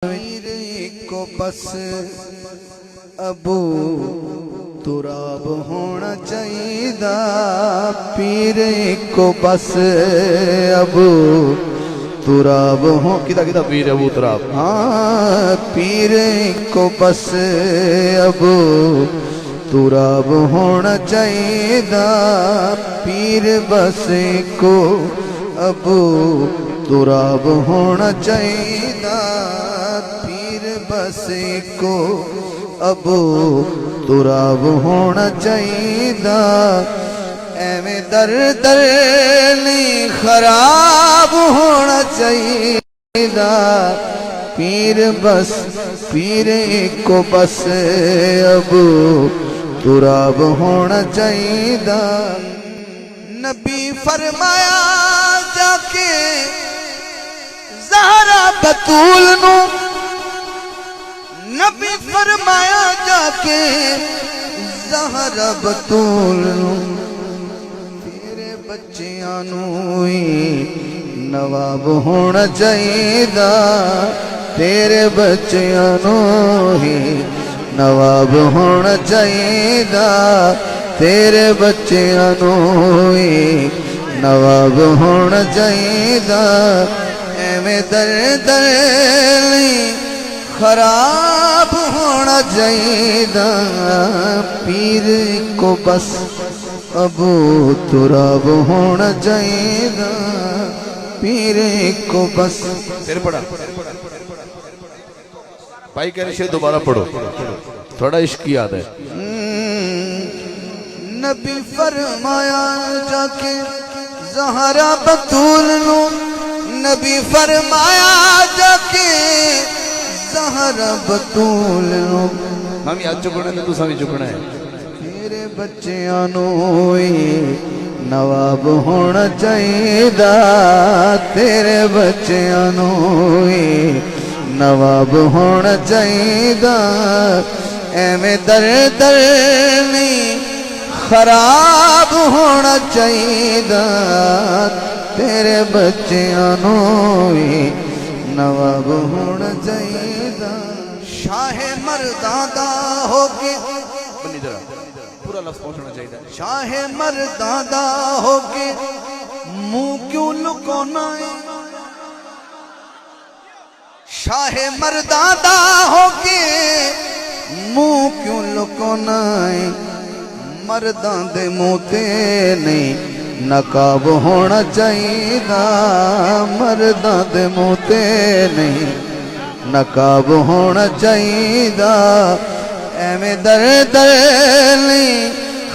पीर को बस अबू तुराब होना चाहिए। पीर को बस अबू तुराब हो किदा किदा पीर अबू तुराब। हाँ पीर को बस अबू तुराब होना चाहिए। पीर बस को अबू तुराब होना चाहिए। पीर बस को अबू तुराब होना चाहिए। एवें दर दर नहीं खराब होना चाहिए। पीर बस पीर को बस अबू तुराब होना चाहिए। नबी फरमाया जाके ज़हरा बतूल नू, नबी फरमाया जाके ज़हरा बतूल नू, तेरे बच्चियां नू नवाब होना चाहिए। तेरे बच्चियां नू ही नवाब होना चाहिए। तेरे बच्चियां नू नवाब होना चाहिए। एवें दर दर खराब होना चाहिए। पीर को बस अबू तुराब होना चाहिए। पीर को बस तेरे पढ़ा भाई कह रहे दोबारा पढ़ो, थोड़ा इश्क याद है। नबी फरमाया जाके ज़हरा बतूल नू, नबी फरमाया जाके ज़हरा बतूल नू, हम आज चुकने ने तुसा भी चुकना है। तेरे बच्चियां नू नवाब होना चाहिए। तेरे बच्चियां नू नवाब होना चाहिए। एवें दर दर नहीं खराब होना चाहिए। तेरे बच्चियां नू नवाब होना चाहिए। शाह मर्दां दा होके पूरा लफ्ज़ पहुंचना चाहिए। शाह मर्दां दा होके मुंह क्यों लुकाना है। शाह मर्दां दा होके मुंह क्यों लुकाना है। मर्दां दे मुंह ते नहीं नकाब होना चाहिए। मर्दां दे मुंह ते नहीं नकाब होना चाहिए। एवें दर दर नहीं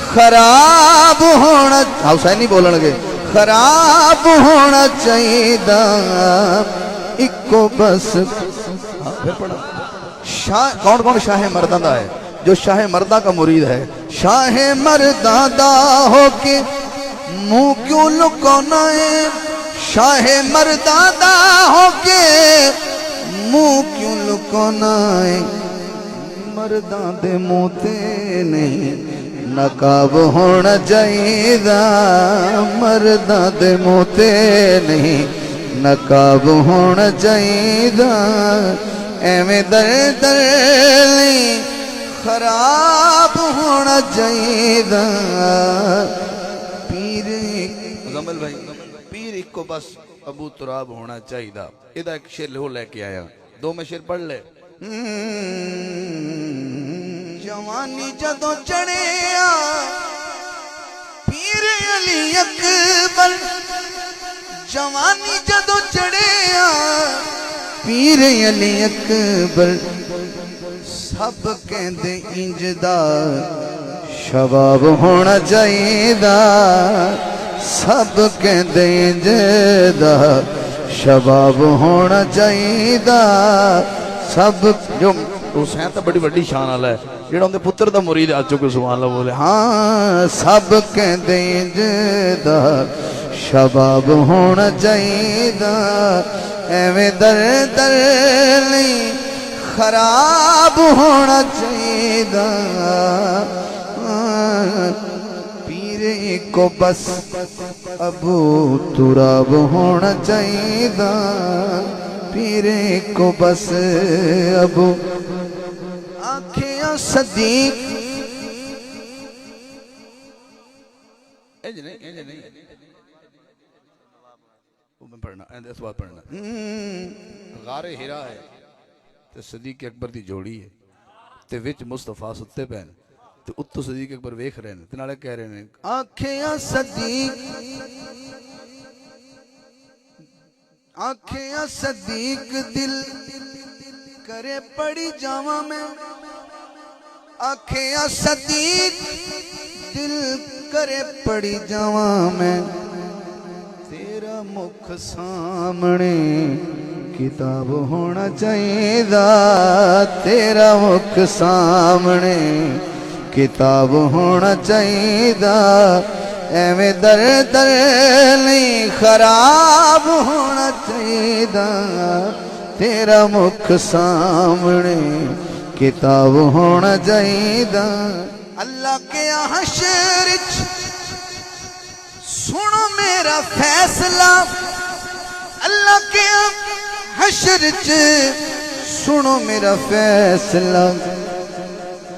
खराब होना, हुसैनी बोलणगे, खराब होना चाहिए। इको बस फिर पढ़ा। शाह कौन कौन शाह मर्दां दा है? जो शाह मर्दा का मुरीद है। शाह मर्दा दा होके मुंह क्यों लुकाना है। शाह मर्दा दा होके मुंह क्यों लुकाना है। मर्दा दे मुंह ते नहीं नकाब होना चाहिए। मर्दा दे मुंह ते नहीं नकाब होना चाहिए। एवें दर दर नहीं खराब होना चाहिए। पीर मुजम्मिल भाई पीर को बस अबू तुराब होना चाहिए। इदा एक शेर हो लेके आया, दो में शेर पढ़ ले। जवानी जदों चढ़िया पीर अली अकबर, जवानी जदों चढ़िया पीर अली अकबर, सब कहते इंजदा शबाब होना चाहिए। सब कहते इंजदा शबाब होना चाहिए। सब जो हुसैन तो बड़ी बड़ी शान वाला है, जेड़ा उनके पुत्र दा मुरीद आ चुके सुभान अल्लाह बोले। हाँ सब कहते इंजदा शबाब होना चाहिए। एवें दर दर नहीं खराब होना चाहिए। पीर को बस अबू तुराब होना चाहिए। पीरे को बस अबू आखियां सदीक नहीं मैं पढ़ना इस बात पढ़ना गारे हिरा है ते सदीक अकबर दी जोड़ी है ते विच मुस्तफा सुत्ते पैन ते उत्तों सदीक अकबर वेख रहे हैं ते नाले कह रहे हैं आखियां सदीक दिल करे पड़ी जावा मैं आखियां सदीक दिल करे पड़ी जावा मैं तेरा मुख सामने किताब होना चाहिए तेरा मुख सामने किताब होना चाहिए एवें दर दर नहीं खराब होना चाहिए तेरा मुख सामने किताब होना चाहिए अल्लाह के हशर सुनो मेरा फैसला अल्लाह के हशर सुनो मेरा फैसला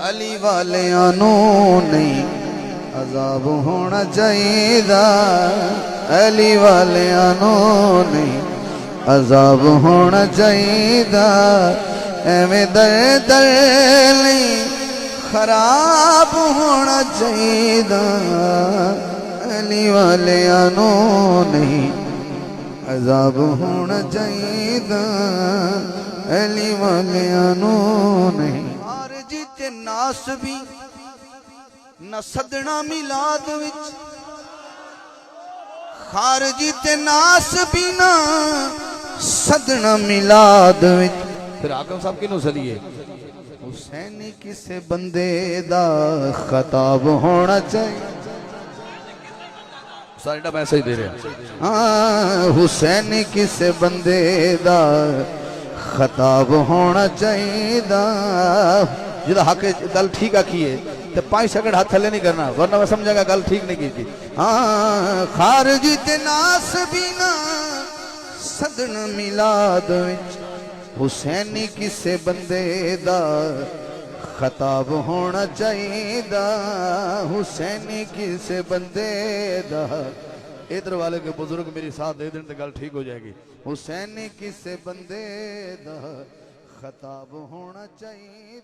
अली वाले आनू नहीं अजाब होना चाहिए अली वाले आनू नहीं अजाब होना चाहिए एवें दर दर नहीं खराब होना चाहिए अली वाले आनो नहीं अजाब होना चाहिए अली वाले आनो नहीं आरजी ते नास भी न सदना मिलाद विच खारजी ते नास भी ना सदना मिलाद विच फिर आकम साहब किनू सलिए हुसैनी किसे बंदे दा खताब होना चाहिए सारा मैसेज दे रहे हाँ हुसैनी किसे बंदे दा खताब होना चाहिए जिदा हक गल ठीक आखी है तो 5 सेकंड हाथ थले नहीं करना वरना मैं समझागा गल ठीक नहीं की थी हाँ खारजी ते नास भी ना सदन मिलाद विच हुसैनी किसे बंदे दा खताब होना चाहिए हुसैनी किसे बंदे दा इधर वाले के बुजुर्ग मेरी साथ दे दें तो गल ठीक हो जाएगी हुसैनी किसे बंदे दा खताब होना चाहिए